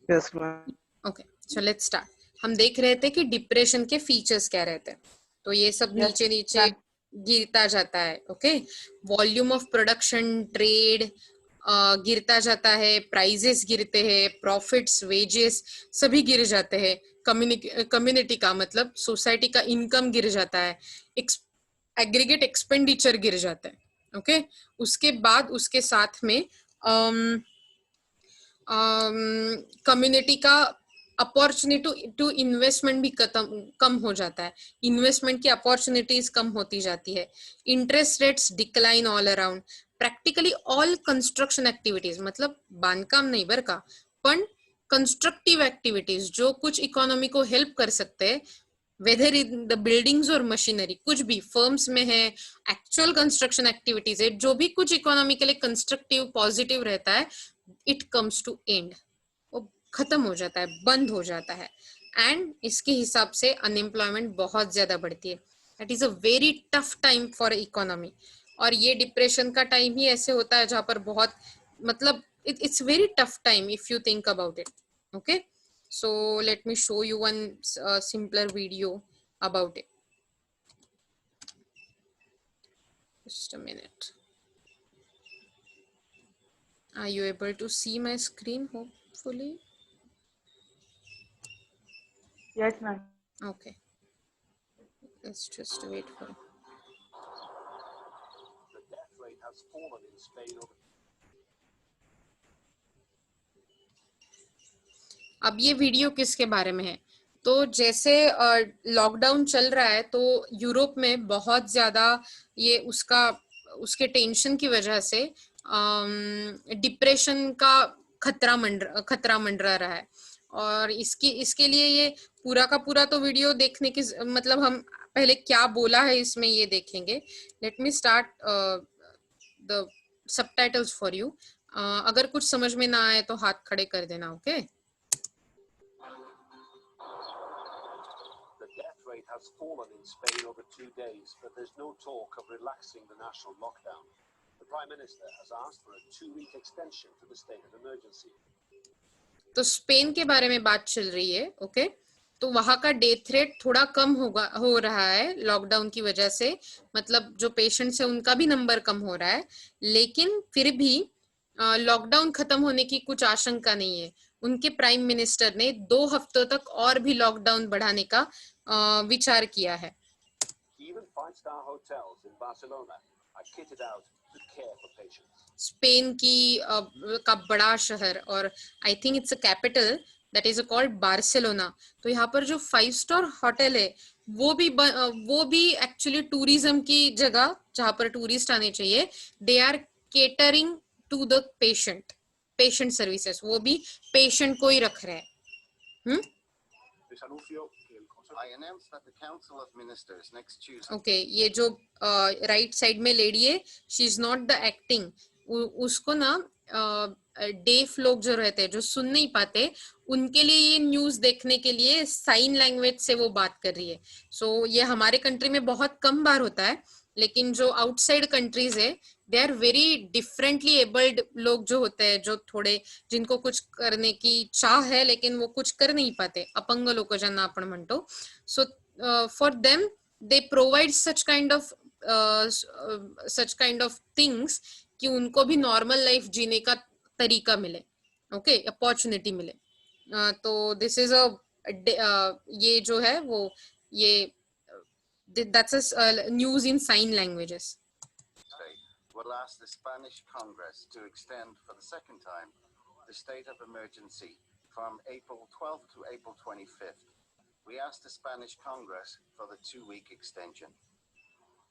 Yes, ma'am. Okay, so let's start. हम देख रहे थे कि डिप्रेशन के फीचर्स क्या रहते हैं, तो ये सब Yes, नीचे नीचे ma'am. गिरता जाता है। Okay, volume of production, trade गिरता जाता है, प्राइजेस गिरते हैं, प्रॉफिट्स, वेजेस सभी गिर जाते हैं। कम्युनिटी का मतलब सोसाइटी का इनकम गिर जाता है, एग्रीगेट एक्सपेंडिचर गिर जाता है। ओके, उसके बाद उसके साथ में कम्युनिटी का अपॉर्चुनिटी टू इन्वेस्टमेंट भी कम हो जाता है, इन्वेस्टमेंट की अपॉर्चुनिटीज कम होती जाती है, interest rates decline all around, practically all construction activities, मतलब बांधकाम नहीं बर का, पण कंस्ट्रक्टिव एक्टिविटीज जो कुछ इकोनॉमी को हेल्प कर सकते हैं, वेदर इन द बिल्डिंग्स और मशीनरी, कुछ भी फर्म्स में है, एक्चुअल कंस्ट्रक्शन एक्टिविटीज है, जो भी कुछ इकोनॉमी के लिए कंस्ट्रक्टिव पॉजिटिव रहता है, इट कम्स टू एंड, वो खत्म हो जाता है, बंद हो जाता है। एंड इसके हिसाब से अनएम्प्लॉयमेंट बहुत ज्यादा बढ़ती है। That is a very tough time for economy. और ये डिप्रेशन का टाइम ही ऐसे होता है जहां पर बहुत, मतलब it's very tough time if you think about it. Okay, so let me show you one simpler video about it. Just a minute. Are you able to see my screen? Hopefully. Yes, ma'am. Okay, let's just wait for it. The death rate has fallen in Spain over अब ये video किसके बारे में है? तो जैसे lockdown चल रहा है तो यूरोप में बहुत ज्यादा ये उसके टेंशन की वजह से डिप्रेशन का खतरा मंडरा रहा है। और इसके लिए ये पूरा का पूरा तो वीडियो देखने की, मतलब हम पहले क्या बोला है इसमें ये देखेंगे। Let me start the subtitles for you. अगर कुछ समझ में ना आए तो हाथ खड़े कर देना। Okay The death rate has fallen in Spain over 2 days, but there's no talk of relaxing the national lockdown. The Prime Minister has asked for a 2-week extension to the state of emergency. तो Spain के बारे में बात चल रही है। Okay, तो वहां का डेथ रेट थोड़ा कम हो रहा है लॉकडाउन की वजह से, मतलब जो पेशेंट्स है उनका भी नंबर कम हो रहा है, लेकिन फिर भी लॉकडाउन खत्म होने की कुछ आशंका नहीं है। उनके प्राइम मिनिस्टर ने 2 हफ्तों तक और भी लॉकडाउन बढ़ाने का विचार किया है। Even 5-star hotels in Barcelona are kitted out to care for patients. Spain का बड़ा शहर, और I think it's a capital, that is called Barcelona. तो यहाँ पर जो 5 स्टार होटल है वो भी एक्चुअली टूरिज्म की जगह जहाँ पर टूरिस्ट आने चाहिए, they are catering to the patient services, वो भी पेशेंट को ही रख रहे हैं। I announced that the Council of Ministers next Tuesday. Okay, ये जो राइट साइड में लेडी है, she is not the acting, उसको ना डेफ लोग जो रहते हैं, जो सुन नहीं पाते, उनके लिए ये न्यूज देखने के लिए साइन लैंग्वेज से वो बात कर रही है। सो ये हमारे कंट्री में बहुत कम बार होता है, लेकिन जो आउटसाइड कंट्रीज है, they are very differently abled लोग जो होते हैं, जो थोड़े, जिनको कुछ करने की चाह है लेकिन वो कुछ कर नहीं पाते, अपंग लोक ज्यांना आपण म्हणतो। So for them they provide such kind of things कि उनको भी नॉर्मल लाइफ जीने का तरीका मिले, ओके, अपॉर्चुनिटी मिले। तो दिस इज ये जो है वो ये that's a news in sign languages. Will ask the Spanish Congress to extend for the second time the state of emergency from April 12th to April 25th. We asked the Spanish Congress for the 2-week extension.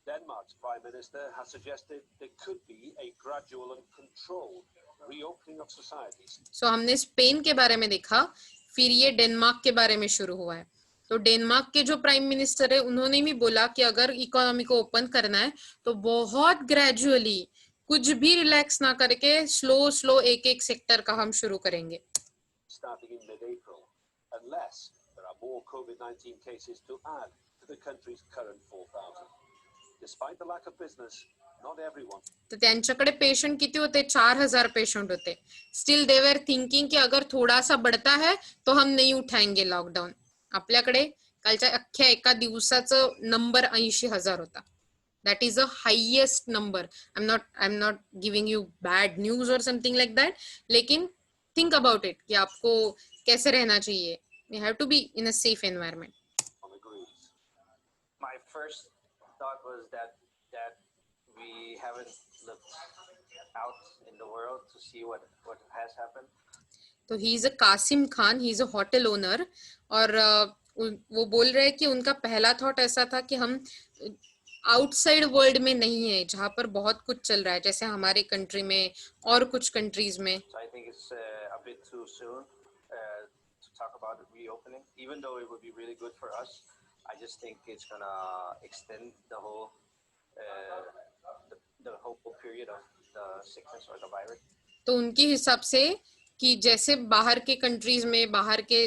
Denmark's Prime Minister has suggested there could be a gradual and controlled reopening of societies. So हमने Spain के बारे में देखा, फिर ये Denmark के बारे में शुरू हुआ है। तो डेनमार्क के जो प्राइम मिनिस्टर है, उन्होंने भी बोला कि अगर इकोनॉमी को ओपन करना है तो बहुत ग्रेजुअली, कुछ भी रिलैक्स ना करके स्लो एक एक सेक्टर का हम शुरू करेंगे। Starting in mid-April, unless there are more COVID-19 cases to add to the country's current 4,000. Despite the lack of business, Not everyone. तर त्यांच्याकडे पेशंट किती होते? 4000 पेशंट होते. स्टिल दे वर थिंकिंग की अगर थोड़ा सा बढ़ता है तो हम नहीं उठाएंगे लॉकडाऊन. आपल्याकडे कालच्या अख्ख्या एका दिवसाचं नंबर 80,000 होता. That is the highest number. I'm not giving you bad news or something like that. लेकिन think about it कि आपको कैसे रहना चाहिए. You have to be in a safe environment. Agrees. My first thought was that we haven't looked out in the world to see what has happened. तो he is a Kasim Khan, he is a hotel owner. और वो बोल रहे हैं कि उनका पहला thought ऐसा था कि हम आउटसाइड वर्ल्ड में नहीं है जहाँ पर बहुत कुछ चल रहा है जैसे हमारे कंट्री में और कुछ कंट्रीज में. So I think it's a bit too soon to talk about reopening, even though it would be really good for us. I just think it's gonna extend the whole period of the sickness or the virus. तो उनके हिसाब से कि जैसे बाहर के countries में बाहर के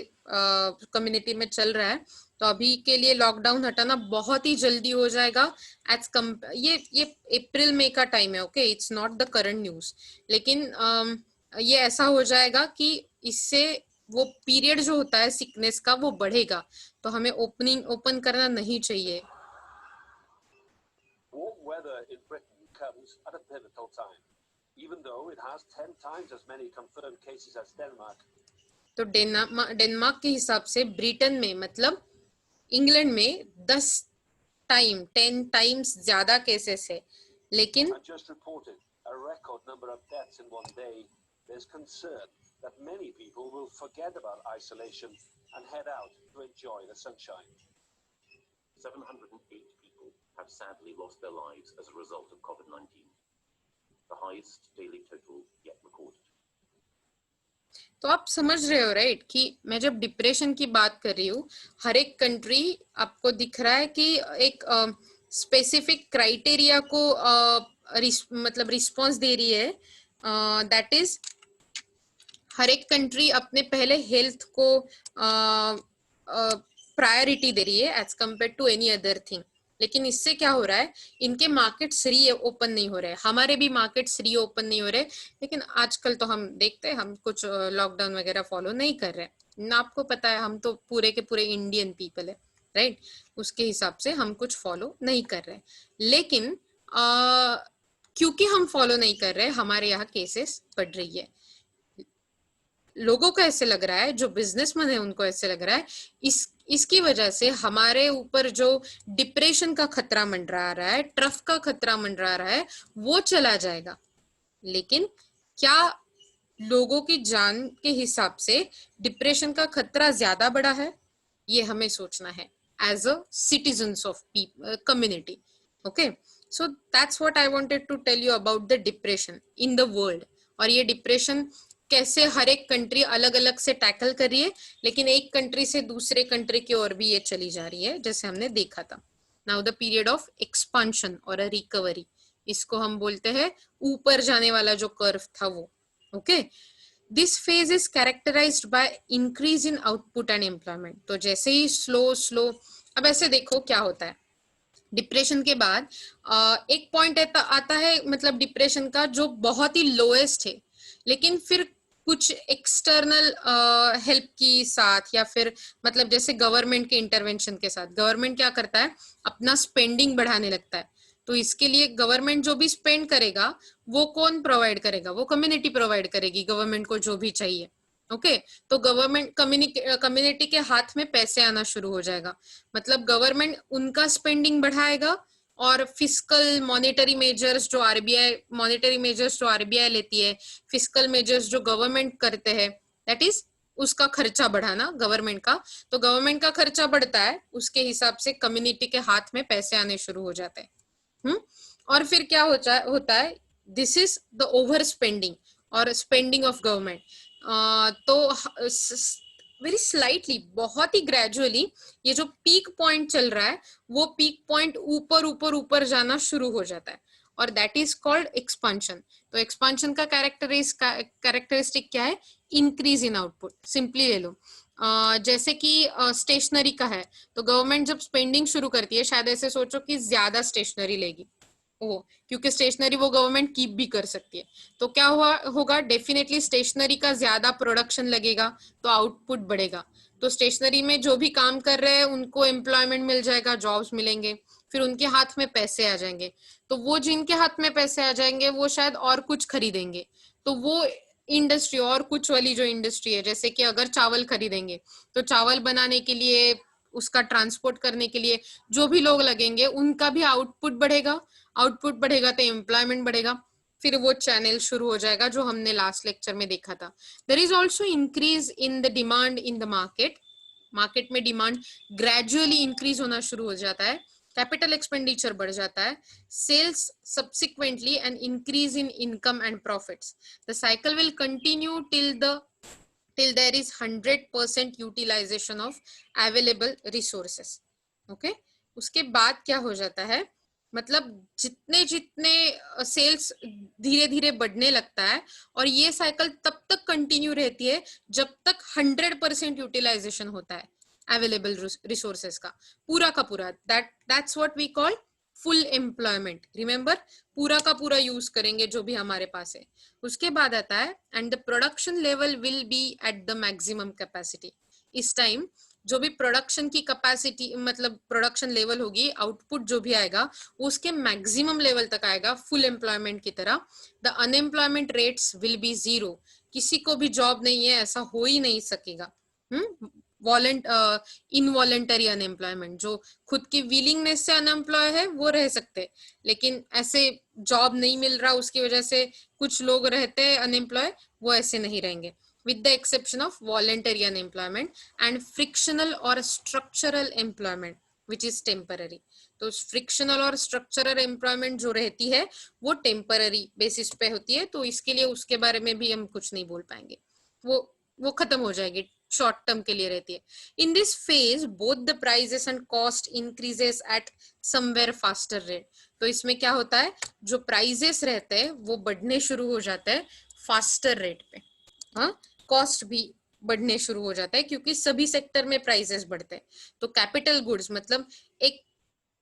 कम्युनिटी में चल रहा है तो अभी के लिए लॉकडाउन हटाना बहुत ही जल्दी हो जाएगा. ये अप्रैल मई का टाइम है. Okay, it's not the current news. लेकिन ये ऐसा हो जाएगा कि इससे वो पीरियड जो होता है सिकनेस का वो बढ़ेगा. तो हमें ओपन करना नहीं चाहिए. Warm weather in Britain comes at a pivotal time. Even though it has 10 times as many confirmed cases as Denmark. तो डेनमार्क के हिसाब से ब्रिटेन में मतलब इंग्लैंड में 10 टाइम्स ज्यादा केसेस है. लेकिन I just reported a record number of deaths in one day. There's concern that many people will forget about isolation and head out to enjoy the sunshine. 708 people have sadly lost their lives as a result of COVID-19, the highest daily total yet recorded. तो आप समझ रहे हो right कि मैं जब depression की बात कर रही हूँ हर एक कंट्री आपको दिख रहा है कि एक स्पेसिफिक क्राइटेरिया को मतलब रिस्पॉन्स दे रही है. दैट इज हर एक कंट्री अपने पहले हेल्थ को प्रायोरिटी दे रही है as compare to any other thing. लेकिन इससे क्या हो रहा है इनके मार्केट्स री ओपन नहीं हो रहे, हमारे भी मार्केट्स री ओपन नहीं हो रहे. लेकिन आजकल तो हम देखते हैं हम कुछ लॉकडाउन वगैरह फॉलो नहीं कर रहे ना. आपको पता है हम तो पूरे के पूरे इंडियन पीपल है राइट. उसके हिसाब से हम कुछ फॉलो नहीं कर रहे. लेकिन क्योंकि हम फॉलो नहीं कर रहे हमारे यहाँ केसेस बढ़ रही है. लोगों को ऐसे लग रहा है जो बिजनेसमैन है उनको ऐसे लग रहा है इसकी वजह से हमारे ऊपर जो डिप्रेशन का खतरा मंडरा रहा है, ट्रफ का खतरा मंडरा रहा है वो चला जाएगा. लेकिन क्या लोगों की जान के हिसाब से डिप्रेशन का खतरा ज्यादा बड़ा है? ये हमें सोचना है as a citizens of community. Okay, so that's what I wanted to tell you about the depression in the world. और ये डिप्रेशन कैसे हर एक कंट्री अलग अलग से टैकल कर रही है लेकिन एक कंट्री से दूसरे कंट्री की ओर भी ये चली जा रही है जैसे हमने देखा था. Now the period of expansion और अ रिकवरी, इसको हम बोलते हैं ऊपर जाने वाला जो कर्व था वो. Okay, this phase is characterized by increase in output and employment. तो जैसे ही स्लो अब ऐसे देखो क्या होता है डिप्रेशन के बाद एक पॉइंट आता है मतलब डिप्रेशन का जो बहुत ही लोएस्ट है. लेकिन फिर कुछ एक्सटर्नल हेल्प की साथ या फिर मतलब जैसे गवर्नमेंट के इंटरवेंशन के साथ गवर्नमेंट क्या करता है अपना स्पेंडिंग बढ़ाने लगता है. तो इसके लिए गवर्नमेंट जो भी स्पेंड करेगा वो कौन प्रोवाइड करेगा? वो कम्युनिटी प्रोवाइड करेगी गवर्नमेंट को जो भी चाहिए. ओके, तो गवर्नमेंट कम्युनिटी के हाथ में पैसे आना शुरू हो जाएगा. मतलब गवर्नमेंट उनका स्पेंडिंग बढ़ाएगा और फिस्कल मॉनेटरी मेजर्स जो आरबीआई लेती है, फिस्कल मेजर्स जो गवर्नमेंट करते हैं, दैट इज उसका खर्चा बढ़ाना गवर्नमेंट का. तो गवर्नमेंट का खर्चा बढ़ता है उसके हिसाब से कम्युनिटी के हाथ में पैसे आने शुरू हो जाते हैं. और फिर क्या होता है this is the over spending और स्पेंडिंग ऑफ गवर्नमेंट. तो वेरी स्लाइटली बहुत ही ग्रेजुअली ये जो पीक पॉइंट चल रहा है वो पीक पॉइंट ऊपर जाना शुरू हो जाता है और दैट इज कॉल्ड एक्सपांशन. तो एक्सपांशन का कैरेक्टरिस्टिक क्या है? Increase in output. सिंपली ले लो जैसे कि स्टेशनरी का है तो गवर्नमेंट जब स्पेंडिंग शुरू करती है शायद ऐसे सोचो कि ज्यादा स्टेशनरी लेगी ओ, क्योंकि स्टेशनरी वो गवर्नमेंट कीप भी कर सकती है, तो क्या होगा डेफिनेटली स्टेशनरी का ज्यादा प्रोडक्शन लगेगा तो आउटपुट बढ़ेगा, तो स्टेशनरी में जो भी काम कर रहे हैं उनको एम्प्लॉयमेंट मिल जाएगा, जॉब्स मिलेंगे, फिर उनके हाथ में पैसे आ जाएंगे, तो वो जिनके हाथ में पैसे आ जाएंगे वो शायद और कुछ खरीदेंगे, तो वो इंडस्ट्री और कुछ वाली जो इंडस्ट्री है, जैसे कि अगर चावल खरीदेंगे तो चावल बनाने के लिए, उसका ट्रांसपोर्ट करने के लिए जो भी लोग लगेंगे उनका भी आउटपुट बढ़ेगा, आउटपुट बढ़ेगा तो एम्प्लॉयमेंट बढ़ेगा, फिर वो चैनल शुरू हो जाएगा जो हमने लास्ट लेक्चर में देखा था। There is also increase in the demand in the market, market में डिमांड ग्रेजुअली इंक्रीज होना शुरू हो जाता है, कैपिटल एक्सपेंडिचर बढ़ जाता है, sales subsequently and increase in income and profits, the cycle will continue till there is 100% utilization of available resources. Okay? उसके बाद क्या हो जाता है, मतलब जितने जितने सेल्स धीरे धीरे बढ़ने लगता है, और ये साइकिल तब तक कंटिन्यू रहती है जब तक 100% यूटिलाइजेशन होता है अवेलेबल रिसोर्सेस का पूरा, that's what we call full employment. Remember, पूरा का पूरा यूज करेंगे जो भी हमारे पास है। उसके बाद आता है and the production level will be at the maximum capacity. इस टाइम जो भी प्रोडक्शन की कैपेसिटी, मतलब प्रोडक्शन लेवल होगी, आउटपुट जो भी आएगा उसके मैक्सिमम लेवल तक आएगा, फुल एम्प्लॉयमेंट की तरह। The unemployment rates will be zero, किसी को भी जॉब नहीं है ऐसा हो ही नहीं सकेगा। इनवॉलेंटरी अनएम्प्लॉयमेंट, जो खुद की विलिंगनेस से अनएम्प्लॉय है वो रह सकते, लेकिन ऐसे जॉब नहीं मिल रहा उसकी वजह से कुछ लोग रहते हैं अनएम्प्लॉय, वो ऐसे नहीं रहेंगे, with the exception of voluntary unemployment and frictional or structural employment which is temporary। तो फ्रिक्शनल और स्ट्रक्चरल एम्प्लॉयमेंट जो रहती है वो टेम्पररी बेसिस पे होती है, तो इसके लिए उसके बारे में भी हम कुछ नहीं बोल पाएंगे, वो खत्म हो जाएगी, शॉर्ट टर्म के लिए रहती है। In this phase both the prices and cost increases at somewhere faster rate. तो इसमें क्या होता है, जो प्राइजेस रहते हैं वो बढ़ने शुरू हो जाते हैं फास्टर रेट पे, हाँ, कॉस्ट भी बढ़ने शुरू हो जाता है क्योंकि सभी सेक्टर में प्राइसेस बढ़ते हैं। तो कैपिटल गुड्स मतलब एक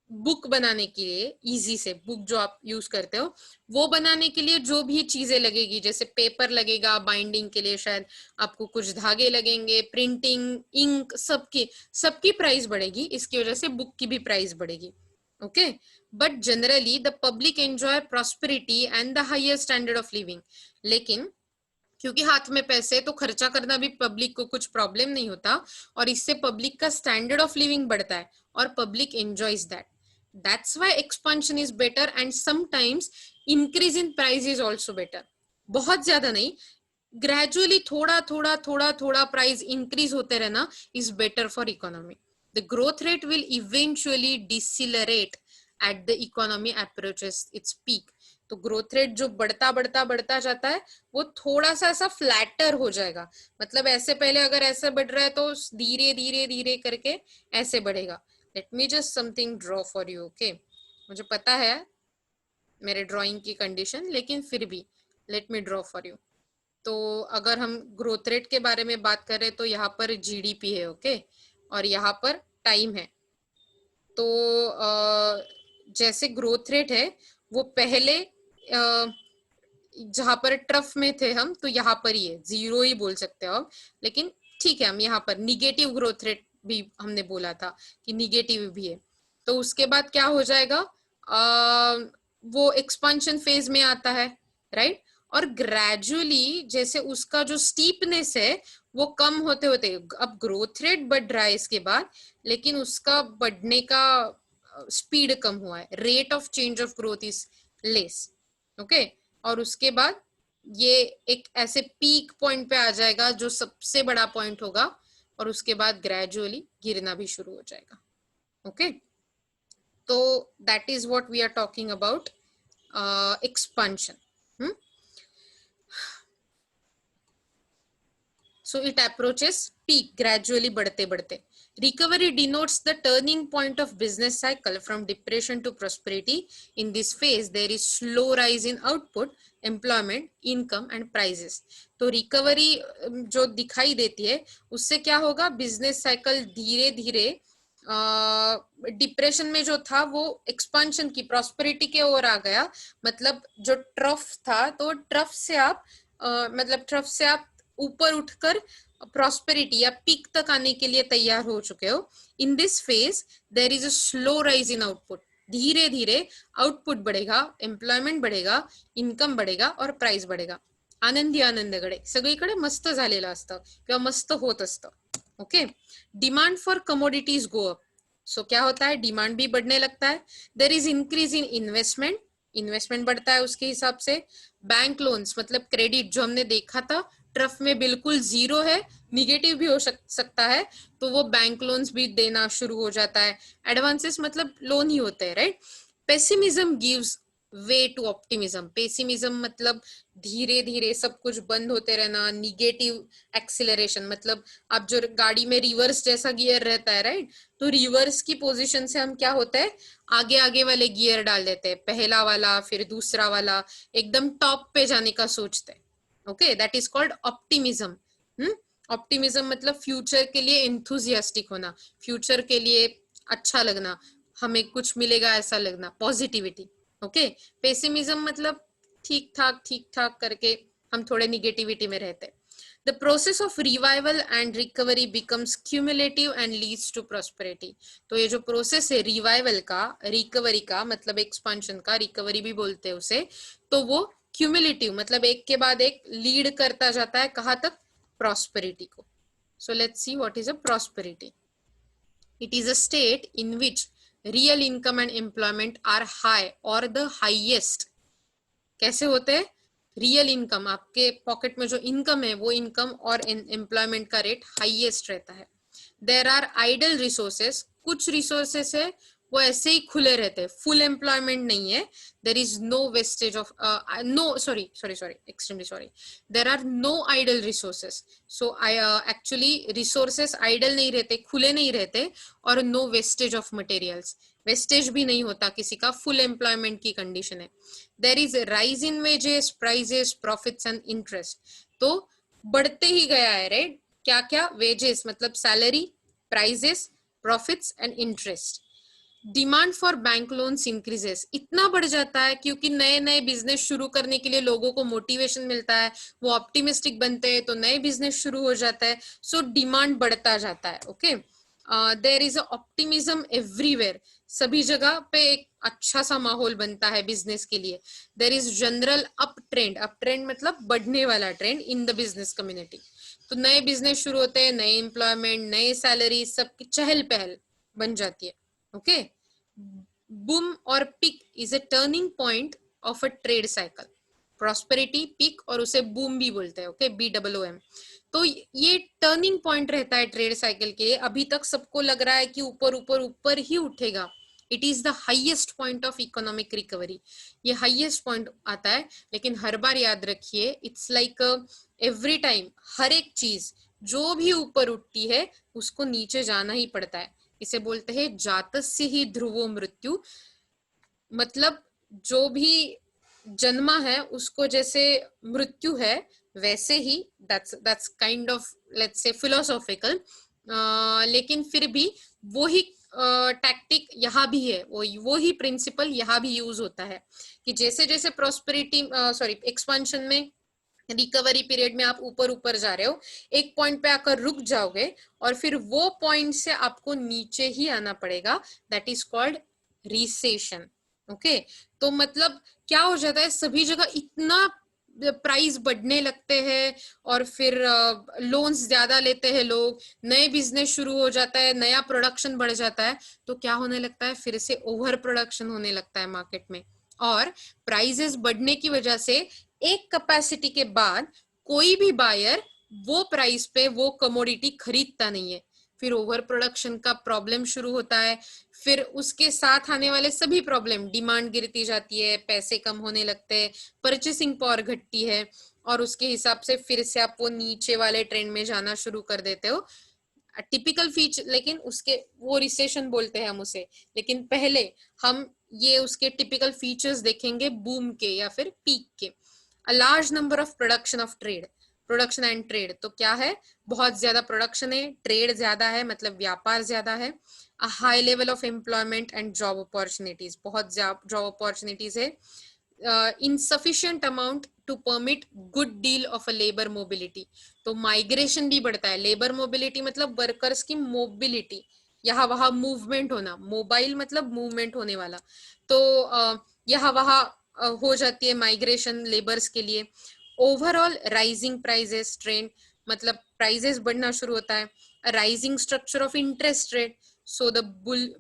बुक बनाने के लिए, इजी से बुक जो आप यूज करते हो वो बनाने के लिए जो भी चीजें लगेगी, जैसे पेपर लगेगा, बाइंडिंग के लिए शायद आपको कुछ धागे लगेंगे, प्रिंटिंग, इंक, सबकी प्राइस बढ़ेगी, इसकी वजह से बुक की भी प्राइस बढ़ेगी। Okay, but generally the public enjoy prosperity and the higher standard of living. लेकिन क्योंकि हाथ में पैसे, तो खर्चा करना भी पब्लिक को कुछ प्रॉब्लम नहीं होता, और इससे पब्लिक का स्टैंडर्ड ऑफ लिविंग बढ़ता है और public enjoys that. That's why expansion is better and sometimes increase in price is also better। बहुत ज्यादा नहीं, gradually थोड़ा प्राइस इंक्रीज होते रहना is better for economy। The growth rate will eventually decelerate at the economy approaches its peak। तो growth rate जो बढ़ता जाता है वो थोड़ा सा ऐसा फ्लैटर हो जाएगा, मतलब ऐसे पहले अगर ऐसे बढ़ रहा है तो धीरे करके ऐसे बढ़ेगा। Let me just something draw for you, okay? मुझे पता है मेरे ड्राइंग की कंडीशन, लेकिन फिर भी let me draw for you। तो अगर हम ग्रोथ रेट के बारे में बात करें तो यहाँ पर जीडीपी है, ओके, और यहाँ पर टाइम है। तो जैसे ग्रोथ रेट है वो पहले जहां पर ट्रफ में थे हम, तो यहाँ पर ही है, जीरो ही बोल सकते हो आप, लेकिन ठीक है हम यहाँ पर निगेटिव ग्रोथ रेट भी हमने बोला था कि निगेटिव भी है। तो उसके बाद क्या हो जाएगा, वो एक्सपेंशन फेज में आता है, राइट, और ग्रेजुअली जैसे उसका जो स्टीपनेस है वो कम होते होते, अब ग्रोथ रेट बढ़ रहा है इसके बाद, लेकिन उसका बढ़ने का स्पीड कम हुआ है, rate of change of growth is less, okay. और उसके बाद ये एक ऐसे पीक पॉइंट पे आ जाएगा जो सबसे बड़ा पॉइंट होगा, और उसके बाद ग्रेजुअली गिरना भी शुरू हो जाएगा, ओके। तो that is what we are talking about expansion. So it approaches peak gradually बढ़ते। Recovery denotes the turning point of business cycle from depression to prosperity। In this phase, there is slow rise in output, employment, income and prices। तो recovery जो दिखाई देती है उससे क्या होगा, business cycle धीरे धीरे डिप्रेशन में जो था वो एक्सपांशन की प्रॉस्पेरिटी के ओर आ गया, मतलब जो ट्रफ था तो ट्रफ से आप मतलब ट्रफ से आप ऊपर उठकर प्रॉस्पेरिटी या पीक तक आने के लिए तैयार हो चुके हो. In this phase there is a slow rise in output. धीरे धीरे आउटपुट बढ़ेगा, एम्प्लॉयमेंट बढ़ेगा, इन्कम बढ़ेगा और प्राइस बढ़ेगा. आनंदी आनंदकडे सगळीकडे मस्त झालेलं असतं किंवा मस्त होत असतं. Okay. Demand for commodities go up. So क्या होता है, डिमांड भी बढ़ने लगता है. There is increase in investment, investment बढ़ता है उसके हिसाब से. बैंक लोन्स मतलब क्रेडिट जो हमने देखा था ट्रफ में बिल्कुल जीरो है, निगेटिव भी हो सकता है, तो वो बैंक लोन्स भी देना शुरू हो जाता है. एडवांसेस मतलब लोन ही होते हैं, right. Pessimism gives way to optimism. Pessimism मतलब धीरे धीरे सब कुछ बंद होते रहना. निगेटिव एक्सिलरेशन मतलब आप जो गाड़ी में रिवर्स जैसा गियर रहता है, राइट, तो रिवर्स की पोजीशन से हम क्या होता है आगे आगे वाले गियर डाल देते हैं, पहला वाला फिर दूसरा वाला, एकदम टॉप पे जाने का सोचते हैं. Okay, that is called optimism. Optimism मतलब फ्यूचर के लिए एंथुजियास्टिक होना, फ्यूचर के लिए अच्छा लगना, हमें कुछ मिलेगा ऐसा लगना, पॉजिटिविटी. ओके. पेसिमिज्म मतलब ठीक ठाक करके हम थोड़े निगेटिविटी में रहते हैं. The process of revival and recovery becomes cumulative and leads to prosperity. तो ये जो प्रोसेस है रिवाइवल का, रिकवरी का मतलब एक्सपांशन का, रिकवरी भी बोलते हैं उसे, तो वो क्यूमुलेटिव मतलब एक के बाद एक लीड करता जाता है कहाँ तक, प्रॉस्पेरिटी को. So let's see what is a prosperity. It is a state in which real income and employment are high or the highest. कैसे होते हैं, रियल इनकम आपके पॉकेट में जो इनकम है वो इनकम और एम्प्लॉयमेंट का रेट हाईएस्ट रहता है. There are idle resources. कुछ रिसोर्सेस है वो ऐसे ही खुले रहते हैं, फुल एम्प्लॉयमेंट नहीं है. There is no wastage of extremely sorry, there are no idle resources. So actually resources idle नहीं रहते, खुले नहीं रहते, और no wastage of materials, wastage भी नहीं होता किसी का, फुल एम्प्लॉयमेंट की कंडीशन है. There is rise in wages, prices, profits and interest. तो बढ़ते ही गया है, राइट. क्या क्या, वेजेस मतलब salary, prices, profits and interest. Demand for bank loans increases. इतना बढ़ जाता है क्योंकि नए नए बिजनेस शुरू करने के लिए लोगों को मोटिवेशन मिलता है, वो ऑप्टिमिस्टिक बनते हैं तो नए बिजनेस शुरू हो जाता है. सो डिमांड बढ़ता जाता है. Okay. There is a optimism everywhere. सभी जगह पे एक अच्छा सा माहौल बनता है बिजनेस के लिए. There is general up trend. Up trend मतलब बढ़ने वाला trend in the business community. तो नए बिजनेस शुरू होते हैं, नए एम्प्लॉयमेंट, नए सैलरी, सबकी चहल पहल बन जाती है. ओके. बूम और peak is a turning point of a trade cycle. Prosperity, peak और उसे बूम भी बोलते हैं. Okay, BOOM. तो ये टर्निंग पॉइंट रहता है ट्रेड साइकिल के. अभी तक सबको लग रहा है कि ऊपर ऊपर ऊपर ही उठेगा. It is the highest point of economic recovery. ये हाईएस्ट पॉइंट आता है, लेकिन हर बार याद रखिए इट्स लाइक एवरी टाइम हर एक चीज जो भी ऊपर उठती है उसको नीचे जाना ही पड़ता है. इसे बोलते हैं जातस्य ही ध्रुवो मृत्यु. मतलब जो भी जन्मा है उसको जैसे मृत्यु है वैसे ही, that's kind of let's say philosophical, लेकिन फिर भी वो ही टैक्टिक यहाँ भी है, वो ही प्रिंसिपल यहाँ भी यूज होता है कि जैसे जैसे प्रॉस्पेरिटी एक्सपांशन में, रिकवरी पीरियड में आप ऊपर ऊपर जा रहे हो, एक पॉइंट पे आकर रुक जाओगे और फिर वो पॉइंट से आपको नीचे ही आना पड़ेगा. That is called recession. Okay. तो मतलब क्या हो जाता है, सभी जगह इतना प्राइस बढ़ने लगते हैं और फिर लोन्स ज्यादा लेते हैं लोग, नए बिजनेस शुरू हो जाता है, नया प्रोडक्शन बढ़ जाता है, तो क्या होने लगता है, फिर से ओवर प्रोडक्शन होने लगता है मार्केट में. और प्राइसेस बढ़ने की वजह से एक कैपेसिटी के बाद कोई भी बायर वो प्राइस पे वो कमोडिटी खरीदता नहीं है. फिर ओवर प्रोडक्शन का प्रॉब्लम शुरू होता है, फिर उसके साथ आने वाले सभी प्रॉब्लम, डिमांड गिरती जाती है, पैसे कम होने लगते हैं, परचेसिंग पावर घटती है, और उसके हिसाब से फिर से आप वो नीचे वाले ट्रेंड में जाना शुरू कर देते हो. टिपिकल फीचर, लेकिन उसके वो रिसेशन बोलते हैं हम उसे, लेकिन पहले हम ये उसके टिपिकल फीचर्स देखेंगे बूम के या फिर पीक के. A large number of production of trade, production and trade. तो क्या है, बहुत ज्यादा प्रोडक्शन है, ट्रेड ज्यादा है मतलब व्यापार ज्यादा है. a high level of employment and job opportunities, बहुत job opportunities है, insufficient amount to permit good deal of a labor mobility, तो माइग्रेशन भी बढ़ता है. लेबर मोबिलिटी मतलब वर्कर्स की मोबिलिटी, यहाँ वहाँ मूवमेंट होना, मोबाइल मतलब मूवमेंट होने वाला, तो यहाँ वहाँ हो जाती है माइग्रेशन लेबर्स के लिए. ओवरऑल राइजिंग प्राइजेस ट्रेंड, मतलब प्राइजेस बढ़ना शुरू होता है. Rising structure of interest rate, so the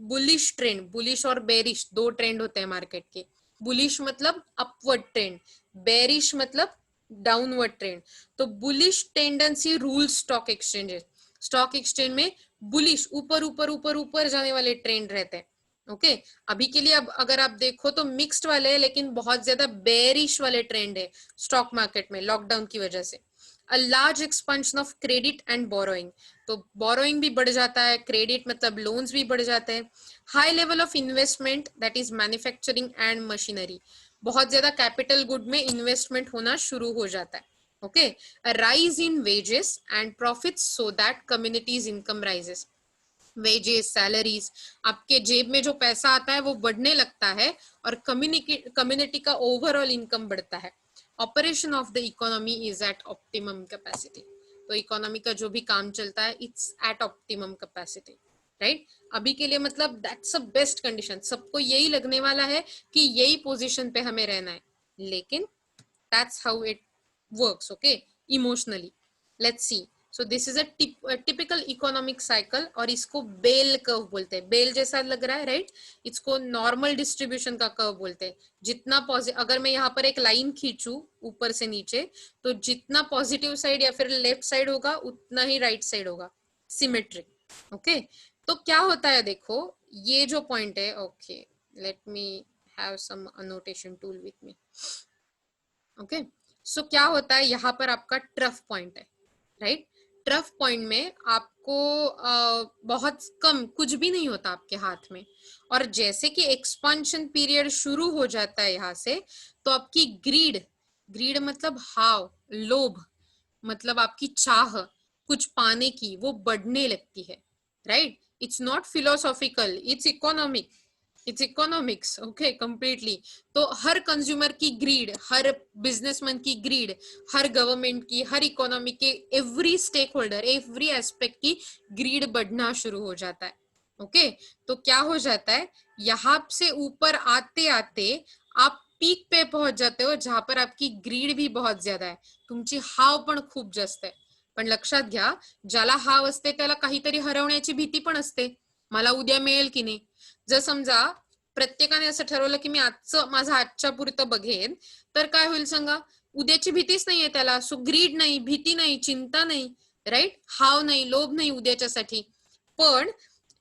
bullish trend, bullish और बेरिश दो ट्रेंड होते हैं मार्केट के. बुलिश मतलब अपवर्ड ट्रेंड, बेरिश मतलब डाउनवर्ड ट्रेंड. तो bullish tendency rule stock exchanges, stock exchange में बुलिश ऊपर ऊपर ऊपर ऊपर जाने वाले ट्रेंड रहते हैं. ओके अभी के लिए अब अगर आप देखो तो मिक्स्ड वाले हैं, लेकिन बहुत ज्यादा बेरिश वाले ट्रेंड है स्टॉक मार्केट में लॉकडाउन की वजह से. A large expansion of credit and borrowing, तो बोरोइंग भी बढ़ जाता है, क्रेडिट मतलब लोन्स भी बढ़ जाते हैं. High level of investment that is manufacturing and machinery, बहुत ज्यादा कैपिटल गुड में इन्वेस्टमेंट होना शुरू हो जाता है. Okay rise in wages and profits so that communities income rises. Wages salaries, आपके जेब में जो पैसा आता है वो बढ़ने लगता है और कम्युनिटी का ओवरऑल इनकम बढ़ता है. Operation of the economy is at optimum capacity, तो इकोनॉमी का जो भी काम चलता है it's at optimum capacity, right. अभी के लिए मतलब दैट्स अ बेस्ट कंडीशन, सबको यही लगने वाला है कि यही पोजीशन पे हमें रहना है, लेकिन that's how it works. Okay emotionally let's see. So this is a typical economic cycle, और इसको बेल कर्व बोलते हैं. बेल जैसा लग रहा है राइट, इसको नॉर्मल डिस्ट्रीब्यूशन का कर्व बोलते हैं. जितना पॉजिटिव, अगर मैं यहाँ पर एक लाइन खींचू ऊपर से नीचे, तो जितना पॉजिटिव साइड या फिर लेफ्ट साइड होगा उतना ही राइट साइड होगा, सिमेट्रिक. ओके तो क्या होता है देखो, ये जो पॉइंट है, okay let me have some annotation tool with me. Okay so क्या होता है, यहाँ पर आपका ट्रफ पॉइंट है राइट. ट्रफ पॉइंट में आपको बहुत कम, कुछ भी नहीं होता आपके हाथ में, और जैसे कि एक्सपांशन पीरियड शुरू हो जाता है यहाँ से, तो आपकी ग्रीड, ग्रीड मतलब हाव, लोभ, मतलब आपकी चाह कुछ पाने की, वो बढ़ने लगती है right. It's not philosophical, it's economic, it's economics. Okay completely. तो हर कंज्यूमर की ग्रीड, हर बिजनेसमैन की ग्रीड, हर गवर्नमेंट की, हर इकोनॉमी के every stake holder, every aspect की ग्रीड बढ़ना शुरू हो जाता है. ओके तो क्या हो जाता है, यहाँ से ऊपर आते आते आप पीक पे पहुंच जाते हो, जहां पर आपकी ग्रीड भी बहुत ज्यादा आहे, तुमची हाव पण खूप जास्त आहे. पण लक्षात घ्या, ज्याला हाव असते त्याला काहीतरी हरवण्याची भीती पण असते, मला उद्या मिळेल की नाही. जर समजा प्रत्येकाने असं ठरवलं की मी आजचं माझं आजच्या पुरतं बघेन, तर काय होईल सांगा, उद्याची भीतीच नाहीये त्याला. सो ग्रीड नाही, भीती नाही, चिंता नाही राईट, हाव नाही, लोभ नाही उद्याच्यासाठी. पण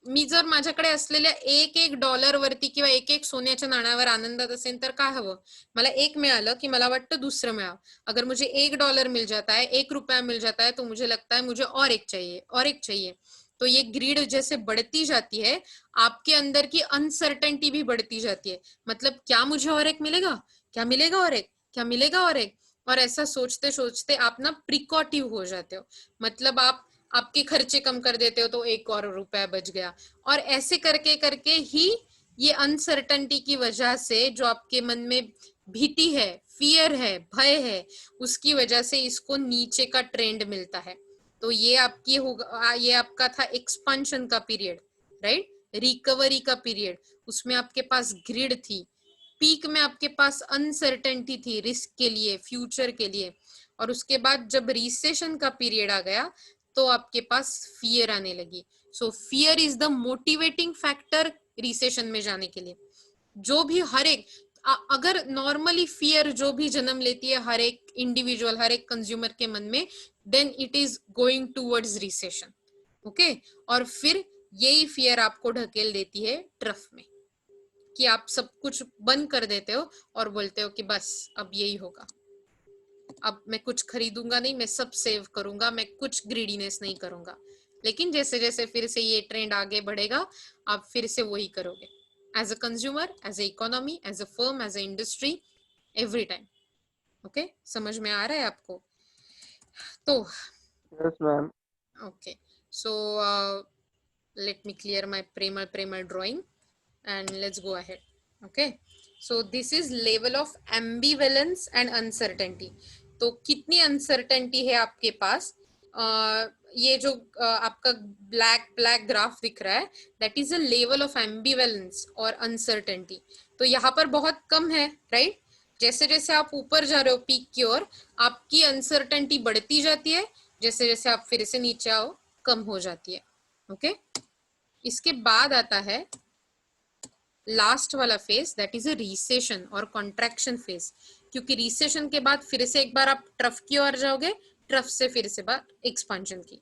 मी जर माझ्याकडे असलेल्या एक एक डॉलर वरती किंवा एक एक सोन्याच्या नाण्यावर आनंदात असेल, तर काय हवं, मला एक मिळालं की मला वाटतं दुसरं मिळावं. अगर मुझे $1 मिल जाता है, ₹1 मिल जाता है, तो मुझे लगता है मुझे और एक चाहिए, और एक चाहिए. तो ये ग्रीड जैसे बढ़ती जाती है, आपके अंदर की अनसर्टेनिटी भी बढ़ती जाती है. मतलब क्या मुझे और एक मिलेगा, क्या मिलेगा और एक, क्या मिलेगा और एक, और ऐसा सोचते सोचते आप ना प्रिकॉटिव हो जाते हो. मतलब आप आपके खर्चे कम कर देते हो, तो एक और रुपया बच गया. और ऐसे करके करके ही ये अनसर्टेनिटी की वजह से जो आपके मन में भीति है, फियर है, भय है, उसकी वजह से इसको नीचे का ट्रेंड मिलता है. तो ये आपकी होगा, ये आपका था एक्सपांशन का पीरियड राइट, रिकवरी का पीरियड. उसमें आपके पास ग्रिड थी, पीक में आपके पास अनसर्टेनिटी थी रिस्क के लिए, फ्यूचर के लिए. और उसके बाद जब रिसेशन का पीरियड आ गया, तो आपके पास फियर आने लगी. सो fear is the motivating factor recession में जाने के लिए. जो भी हर एक, अगर नॉर्मली फियर जो भी जन्म लेती है हर एक इंडिविजुअल, हर एक कंज्यूमर के मन में, then it is going towards recession. Okay और फिर यही फियर आपको ढकेल देती है ट्रफ में, कि आप सब कुछ बंद कर देते हो और बोलते हो कि बस अब यही होगा, अब मैं कुछ खरीदूंगा नहीं, मैं सब सेव करूंगा, मैं कुछ ग्रीडीनेस नहीं करूंगा. लेकिन जैसे जैसे फिर से ये ट्रेंड आगे बढ़ेगा, आप फिर से वही करोगे, as a consumer, as a economy, as a firm, as a industry, every time. Okay समझ में आ रहा है आपको? तो yes ma'am. Okay so let me clear my primer drawing and let's go ahead. Okay, so this is level of ambivalence and uncertainty. तो कितनी uncertainty है आपके पास? ये जो आपका ब्लैक ग्राफ दिख रहा है, that is a level of ambivalence और uncertainty. तो यहाँ पर बहुत कम है, right? जैसे जैसे आप ऊपर जा रहे हो पीक की ओर, आपकी अनसर्टेनिटी बढ़ती जाती है, जैसे जैसे आप फिर से नीचे आओ कम हो जाती है. ओके, इसके बाद आता है लास्ट वाला phase, that is a recession और कॉन्ट्रैक्शन फेज. क्योंकि रिसेशन के बाद फिर से एक बार आप ट्रफ की ओर जाओगे, ट्रफ से फिर से बार एक्सपांशन की.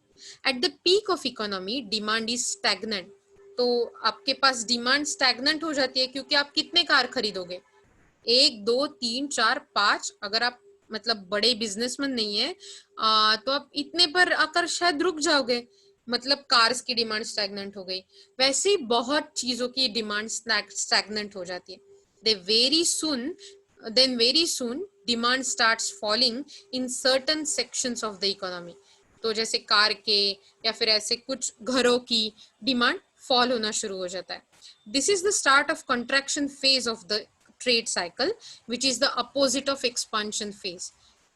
At the peak of economy demand is stagnant. तो आपके पास डिमांड स्टैग्नेंट हो जाती है, क्योंकि आप कितने कार खरीदोगे? 1 2 3 4 5. अगर आप मतलब बड़े बिजनेसमैन नहीं है तो आप इतने पर आकर शायद रुक जाओगे, मतलब कार्स की डिमांड स्टैग्नेंट हो गई. वैसे ही बहुत चीजों की डिमांड स्टैग्नेंट हो जाती है. Then very soon demand starts falling in certain sections of the economy. तो जैसे कार के या फिर ऐसे कुछ घरों की डिमांड फॉल होना शुरू हो जाता है. This is the start of contraction phase of the trade cycle, which is the opposite of expansion phase.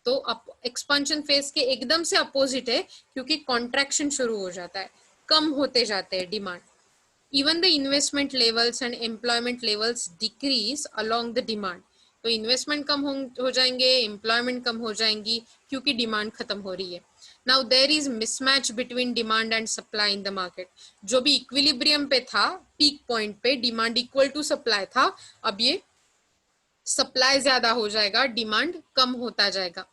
तो एक्सपांशन फेज के एकदम से अपोजिट है, क्योंकि कॉन्ट्रैक्शन शुरू हो जाता है, कम होते जाते हैं demand. Even the investment levels and employment levels decrease along the demand. तो इन्वेस्टमेंट कम हो जाएंगे, एम्प्लॉयमेंट कम हो जाएंगी, क्योंकि डिमांड खत्म हो रही है. Now there is mismatch between demand and supply in the market. जो भी इक्विलिब्रियम पे था, पीक पॉइंट पे डिमांड इक्वल टू सप्लाई था, अब ये सप्लाई ज्यादा हो जाएगा, डिमांड कम होता जाएगा.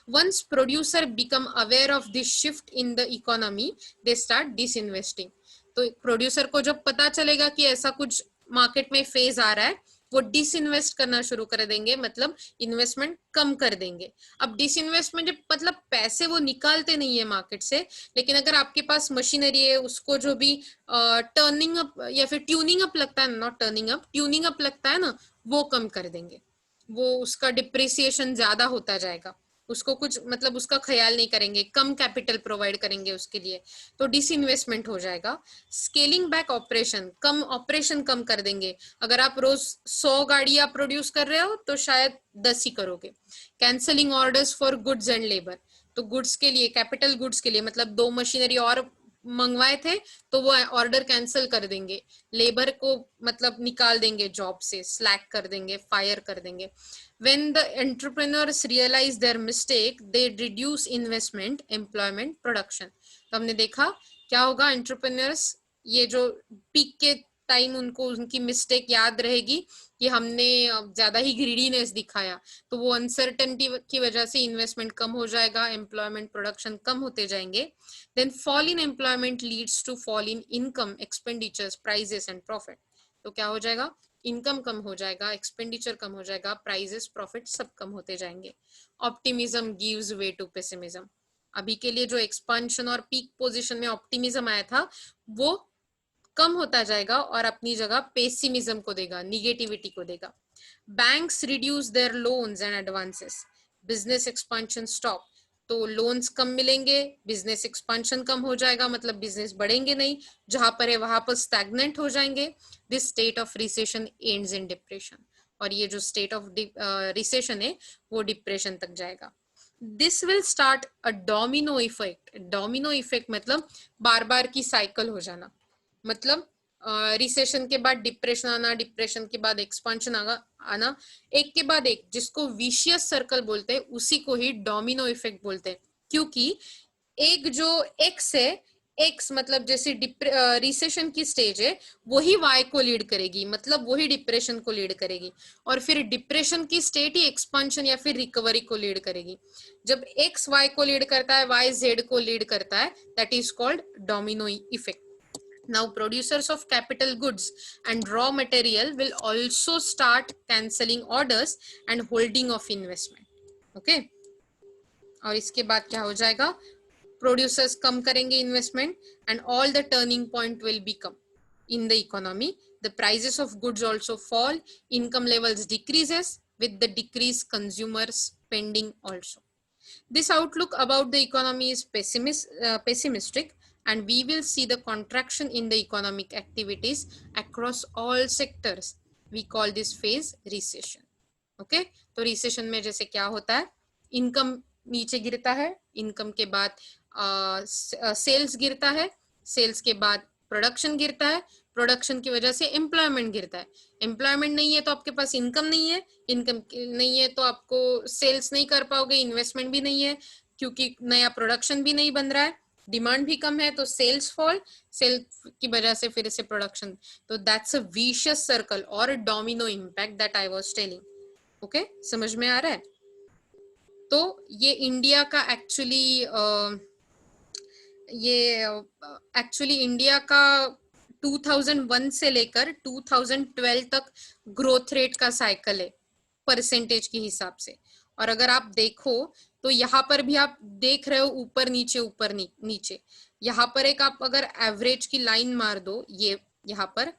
Once producer become aware of this shift in the economy, they start disinvesting. तो प्रोड्यूसर को जब पता चलेगा कि ऐसा कुछ मार्केट में फेज आ रहा है, वो डिसइन्वेस्ट करना शुरू कर देंगे, मतलब इन्वेस्टमेंट कम कर देंगे. अब डिसइन्वेस्टमेंट मतलब पैसे वो निकालते नहीं है मार्केट से, लेकिन अगर आपके पास मशीनरी है, उसको जो भी टर्निंग अप या फिर ट्यूनिंग अप लगता है, not turning up, tuning up लगता है ना, वो कम कर देंगे. वो उसका डिप्रिसिएशन ज्यादा होता जाएगा, उसको कुछ मतलब उसका ख्याल नहीं करेंगे, कम कैपिटल प्रोवाइड करेंगे उसके लिए, तो डिसइन्वेस्टमेंट हो जाएगा. स्केलिंग बैक ऑपरेशन, ऑपरेशन कम कर देंगे. अगर आप रोज 100 गाड़ियां प्रोड्यूस कर रहे हो तो शायद 10 ही करोगे. Cancelling orders for goods and labour. तो गुड्स के लिए, कैपिटल गुड्स के लिए, मतलब 2 मशीनरी और मंगवाए थे तो वो ऑर्डर कैंसिल कर देंगे. लेबर को मतलब निकाल देंगे जॉब से, स्लैक कर देंगे, फायर कर देंगे. When the entrepreneurs realize their mistake, they reduce investment, employment, production. तो हमने देखा क्या होगा, एंटरप्रेन्योर्स ये जो पीक के टाइम उनको उनकी मिस्टेक याद रहेगी कि हमने ज्यादा ही ग्रीडीनेस दिखाया, तो वो अनसर्टेनिटी की वजह से इन्वेस्टमेंट कम हो जाएगा, एम्प्लॉयमेंट प्रोडक्शन कम होते जाएंगे. Then fall in employment leads to fall in income, expenditures, prices and profit. तो क्या हो जाएगा, इनकम कम हो जाएगा, एक्सपेंडिचर कम हो जाएगा, प्राइजेस, प्रॉफिट सब कम होते जाएंगे. Optimism gives way to pessimism. अभी के लिए जो एक्सपांशन और पीक पोजीशन में ऑप्टिमिज्म आया था, वो कम होता जाएगा और अपनी जगह पेसिमिज्म को देगा, निगेटिविटी को देगा. Banks reduce there loans and advances, business expansion stop. तो लोन्स कम मिलेंगे, बिजनेस एक्सपांशन कम हो जाएगा, मतलब बिजनेस बढ़ेंगे नहीं, जहां पर है वहां पर स्टैग्नेंट हो जाएंगे. This state of recession ends in depression. और ये जो स्टेट ऑफ रिसेशन है वो डिप्रेशन तक जाएगा. This will start a domino effect. Domino effect मतलब बार बार की साइकिल हो जाना, मतलब रिसेशन के बाद डिप्रेशन आना, डिप्रेशन के बाद एक्सपांशन आना, एक के बाद एक, जिसको विशियस सर्कल बोलते हैं, उसी को ही डोमिनो इफेक्ट बोलते हैं. क्योंकि एक जो एक्स है, एक्स मतलब जैसे रिसेशन की स्टेज है, वही वाई को लीड करेगी, मतलब वही डिप्रेशन को लीड करेगी, और फिर डिप्रेशन की स्टेट ही एक्सपांशन या फिर रिकवरी को लीड करेगी. जब एक्स वाई को लीड करता है, वाई जेड को लीड करता है, that is called domino effect. Now producers of capital goods and raw material will also start cancelling orders and holding of investment. Okay? और इसके बाद क्या हो जाएगा, producers कम करेंगे investment and all the turning point will become in the economy. The prices of goods also fall, income levels decreases, with the decreased consumer spending also. This outlook about the economy is pessimistic and we will see the contraction in the economic activities across all sectors. We call this phase recession. Okay, तो recession में जैसे क्या होता है, income नीचे गिरता है, income के बाद सेल्स गिरता है, सेल्स के बाद प्रोडक्शन गिरता है, प्रोडक्शन की वजह से एम्प्लॉयमेंट गिरता है, एम्प्लॉयमेंट नहीं है तो आपके पास इनकम नहीं है, इनकम नहीं है तो आपको सेल्स नहीं कर पाओगे, इन्वेस्टमेंट भी नहीं है क्योंकि नया प्रोडक्शन भी नहीं बन रहा है, डिमांड भी कम है तो सेल्स फॉल, सेल की वजह से फिर से प्रोडक्शन, तो दैट्स अ विशियस सर्कल और domino impact that I was telling. Okay, समझ में आ रहा है? तो ये इंडिया का एक्चुअली इंडिया का 2001 से लेकर 2012 तक ग्रोथ रेट का साइकिल है परसेंटेज के हिसाब से. और अगर आप देखो तो यहाँ पर भी आप देख रहे हो ऊपर नीचे, यहाँ पर एक आप अगर एवरेज की लाइन मार दो ये यहाँ पर,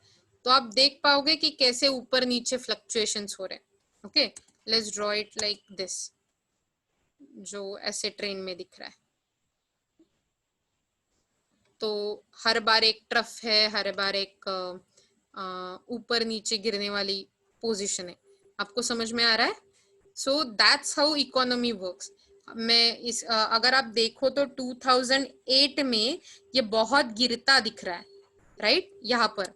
तो आप देख पाओगे कि कैसे ऊपर नीचे फ्लक्चुएशंस हो रहे हैं. Okay, let's draw it like this, जो ऐसे ट्रेन में दिख रहा है. तो हर बार एक ट्रफ है, हर बार एक ऊपर नीचे गिरने वाली पोजीशन है. आपको समझ में आ रहा है? So that's how economy works. मैं इस अगर आप देखो तो 2008 में ये बहुत गिरता दिख रहा है, राइट? यहाँ पर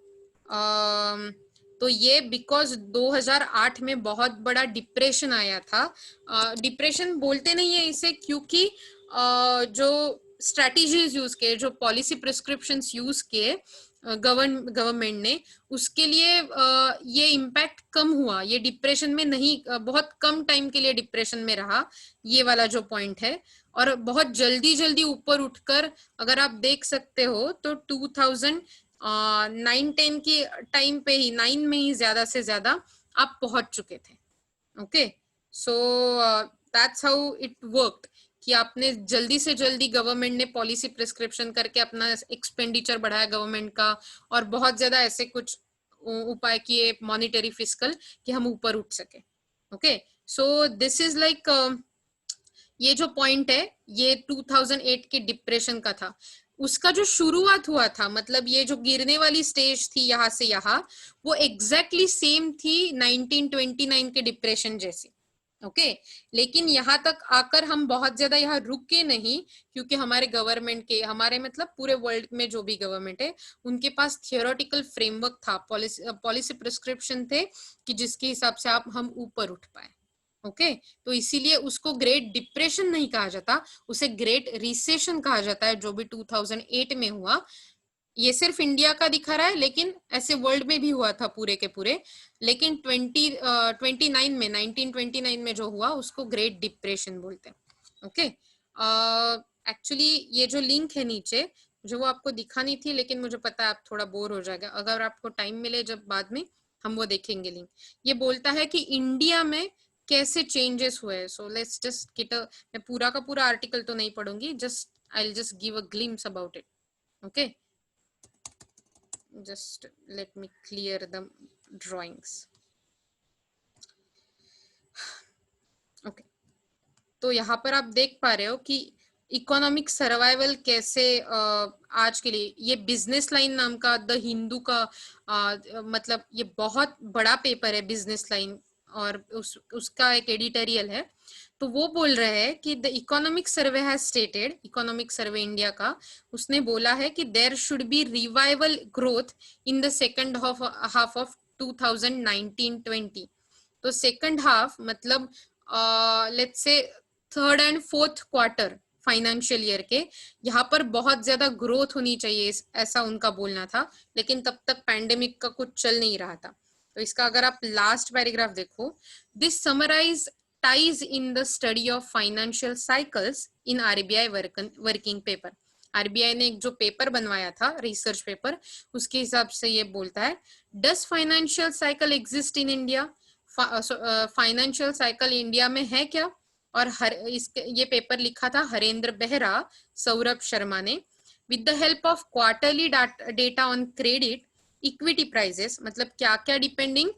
तो ये बिकॉज 2008 में बहुत बड़ा डिप्रेशन आया था. डिप्रेशन बोलते नहीं है इसे क्योंकि जो स्ट्रेटजीज यूज किए, जो पॉलिसी प्रिस्क्रिप्शंस यूज किए गवर्नमेंट ने, उसके लिए ये इम्पैक्ट कम हुआ. ये डिप्रेशन में नहीं, बहुत कम टाइम के लिए डिप्रेशन में रहा, ये वाला जो पॉइंट है. और बहुत जल्दी ऊपर उठकर अगर आप देख सकते हो तो 2009-10 की टाइम पे ही 9 में ही ज्यादा से ज्यादा आप पहुंच चुके थे. Okay, so that's how it worked कि आपने जल्दी से जल्दी गवर्नमेंट ने पॉलिसी प्रिस्क्रिप्शन करके अपना एक्सपेंडिचर बढ़ाया गवर्नमेंट का, और बहुत ज्यादा ऐसे कुछ उपाय किए मॉनिटरी फिस्कल कि हम ऊपर उठ सके. Okay, so this is like ये जो पॉइंट है ये 2008 के डिप्रेशन का था. उसका जो शुरुआत हुआ था, मतलब ये जो गिरने वाली स्टेज थी यहाँ से यहाँ, वो एग्जैक्टली सेम थी 1929 के डिप्रेशन जैसी. ओके, लेकिन यहाँ तक आकर हम बहुत ज्यादा यहाँ रुके नहीं क्योंकि हमारे गवर्नमेंट के, हमारे मतलब पूरे वर्ल्ड में जो भी गवर्नमेंट है उनके पास थियोरेटिकल फ्रेमवर्क था, पॉलिसी प्रिस्क्रिप्शन थे कि जिसके हिसाब से हम ऊपर उठ पाए. ओके, तो इसीलिए उसको ग्रेट डिप्रेशन नहीं कहा जाता, उसे ग्रेट रिसेशन कहा जाता है, जो भी 2008 में हुआ. ये सिर्फ इंडिया का दिखा रहा है लेकिन ऐसे वर्ल्ड में भी हुआ था पूरे के पूरे. लेकिन 1929 में जो हुआ उसको ग्रेट डिप्रेशन बोलते हैं. ओके, एक्चुअली ये जो लिंक है नीचे, जो वो आपको दिखानी थी, लेकिन मुझे पता है आप थोड़ा बोर हो जाएगा. अगर आपको टाइम मिले जब बाद में हम वो देखेंगे लिंक. ये बोलता है कि इंडिया में कैसे चेंजेस हुए. सो लेट्स जस्ट गेट मैं पूरा का पूरा आर्टिकल तो नहीं पढ़ूंगी, just I will just give a glimpse about it. Okay, just let me clear the drawings. okay, तो यहाँ पर आप देख पा रहे हो कि इकोनॉमिक सर्वाइवल कैसे आज के लिए, ये बिजनेस लाइन नाम का द हिंदू का मतलब ये बहुत बड़ा पेपर है बिजनेस लाइन, और उसका एक एडिटोरियल है. तो वो बोल रहे हैं कि the economic survey has stated, economic survey India का, उसने बोला है कि there should be revival growth in the second half of 2019-20. तो सेकंड हाफ मतलब let's say third and fourth quarter financial year के, यहाँ पर बहुत ज्यादा ग्रोथ होनी चाहिए, ऐसा उनका बोलना था. लेकिन तब तक पैंडेमिक का कुछ चल नहीं रहा था. तो इसका अगर आप लास्ट पैराग्राफ देखो, this summarize ties in the study of financial cycles in RBI working paper. RBI ने एक जो पेपर बनवाया था, रिसर्च पेपर, उसके हिसाब से ये बोलता है, does financial cycle exist in India? Financial cycle India में है क्या? और ये पेपर लिखा था हरेंद्र बेहरा, सौरभ शर्मा ने. with the help of quarterly data on credit, equity prices, मतलब क्या क्या depending,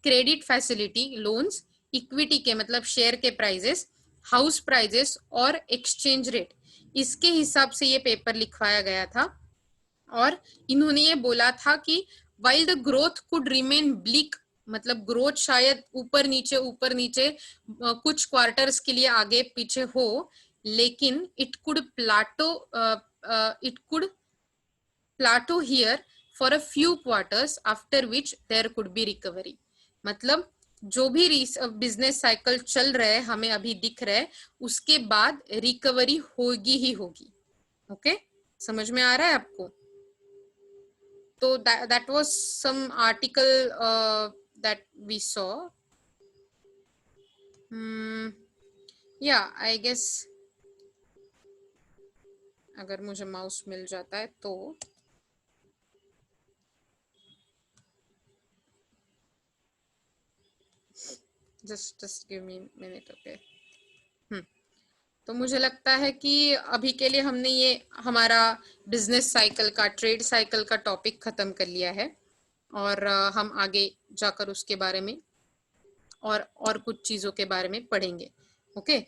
credit facility, loans, equity के मतलब शेयर के प्राइजेस, हाउस प्राइजेस और एक्सचेंज रेट, इसके हिसाब से ये पेपर लिखवाया गया था और इन्होंने ये बोला था कि while the growth could remain bleak, मतलब ग्रोथ शायद ऊपर नीचे कुछ क्वार्टर्स के लिए आगे पीछे हो, लेकिन it could plateau here for a few quarters, after which there could be recovery. मतलब जो भी बिजनेस साइकिल चल रहा है हमें अभी दिख रहा है, उसके बाद रिकवरी होगी ही होगी. ओके, समझ में आ रहा है आपको? तो that was some article that we saw. Yeah, I guess अगर मुझे माउस मिल जाता है तो just give me a minute, okay. तो मुझे लगता है कि अभी के लिए हमने ये हमारा बिजनेस साइकिल का, ट्रेड साइकिल का टॉपिक खत्म कर लिया है, और हम आगे जाकर उसके बारे में और कुछ चीजों के बारे में पढ़ेंगे. ओके.